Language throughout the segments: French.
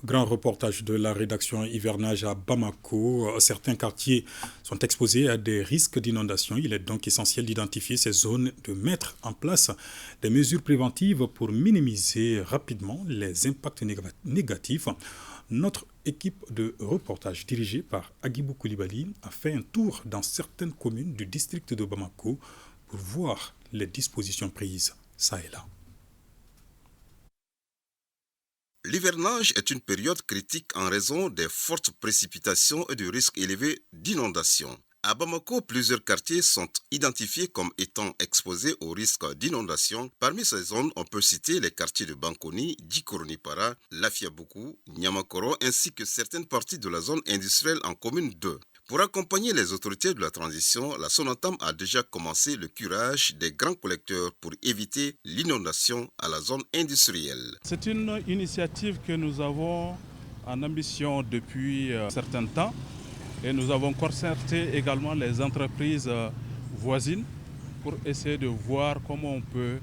Grand reportage de la rédaction Hivernage à Bamako. Certains quartiers sont exposés à des risques d'inondation. Il est donc essentiel d'identifier ces zones, de mettre en place des mesures préventives pour minimiser rapidement les impacts négatifs. Notre équipe de reportage dirigée par Agibou Koulibaly a fait un tour dans certaines communes du district de Bamako pour voir les dispositions prises ça et là. L'hivernage est une période critique en raison des fortes précipitations et du risque élevé d'inondation. À Bamako, plusieurs quartiers sont identifiés comme étant exposés au risque d'inondation. Parmi ces zones, on peut citer les quartiers de Bankoni, Djikoronipara, Lafiabougou, Niamakoro ainsi que certaines parties de la zone industrielle en commune 2. Pour accompagner les autorités de la transition, la Sonatam a déjà commencé le curage des grands collecteurs pour éviter l'inondation à la zone industrielle. C'est une initiative que nous avons en ambition depuis un certain temps et nous avons concerté également les entreprises voisines pour essayer de voir comment on peut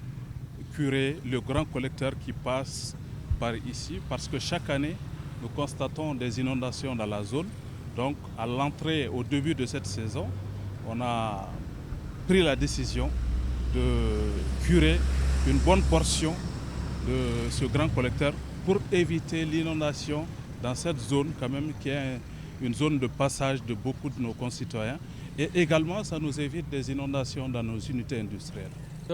curer le grand collecteur qui passe par ici parce que chaque année nous constatons des inondations dans la zone. Donc, à l'entrée, au début de cette saison, on a pris la décision de curer une bonne portion de ce grand collecteur pour éviter l'inondation dans cette zone quand même qui est une zone de passage de beaucoup de nos concitoyens. Et également, ça nous évite des inondations dans nos unités industrielles. Ce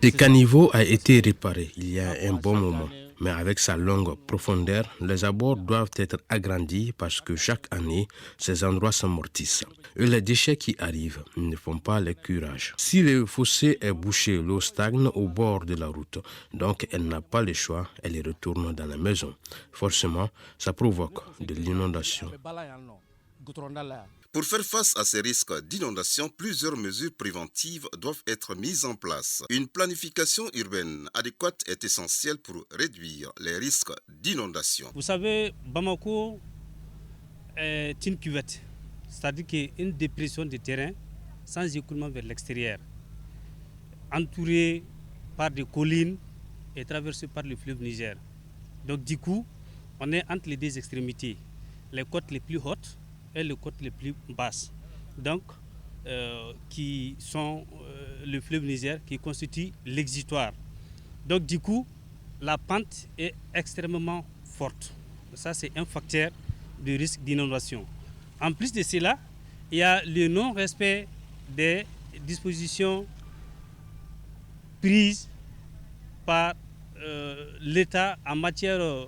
caniveau a été réparé il y a un bon moment, mais avec sa longue profondeur, les abords doivent être agrandis parce que chaque année, ces endroits s'amortissent. Et les déchets qui arrivent ne font pas le curage. Si le fossé est bouché, l'eau stagne au bord de la route, donc elle n'a pas le choix, elle retourne dans la maison. Forcément, ça provoque de l'inondation. Pour faire face à ces risques d'inondation, plusieurs mesures préventives doivent être mises en place. Une planification urbaine adéquate est essentielle pour réduire les risques d'inondation. Vous savez, Bamako est une cuvette, c'est-à-dire qu'une dépression de terrain sans écoulement vers l'extérieur, entourée par des collines et traversée par le fleuve Niger. Donc du coup, on est entre les deux extrémités, les côtes les plus hautes et les côtes les plus basses, donc qui sont le fleuve Niger qui constitue l'exutoire. Donc du coup, la pente est extrêmement forte. Ça, c'est un facteur de risque d'inondation. En plus de cela, il y a le non-respect des dispositions prises par l'État en matière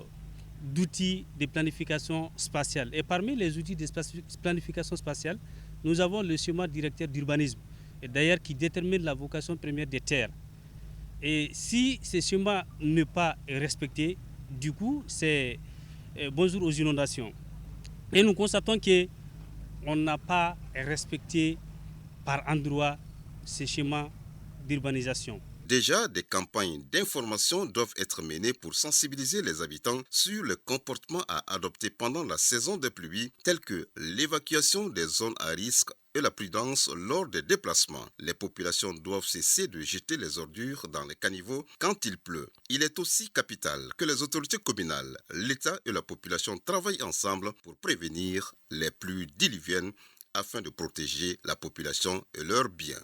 d'outils de planification spatiale. Et parmi les outils de planification spatiale, nous avons le schéma directeur d'urbanisme, d'ailleurs qui détermine la vocation première des terres. Et si ce schéma n'est pas respecté, du coup, c'est bonjour aux inondations. Et nous constatons qu'on n'a pas respecté par endroit ce schéma d'urbanisation. Déjà, des campagnes d'information doivent être menées pour sensibiliser les habitants sur le comportement à adopter pendant la saison des pluies, telles que l'évacuation des zones à risque et la prudence lors des déplacements. Les populations doivent cesser de jeter les ordures dans les caniveaux quand il pleut. Il est aussi capital que les autorités communales, l'État et la population travaillent ensemble pour prévenir les pluies diluviennes afin de protéger la population et leurs biens.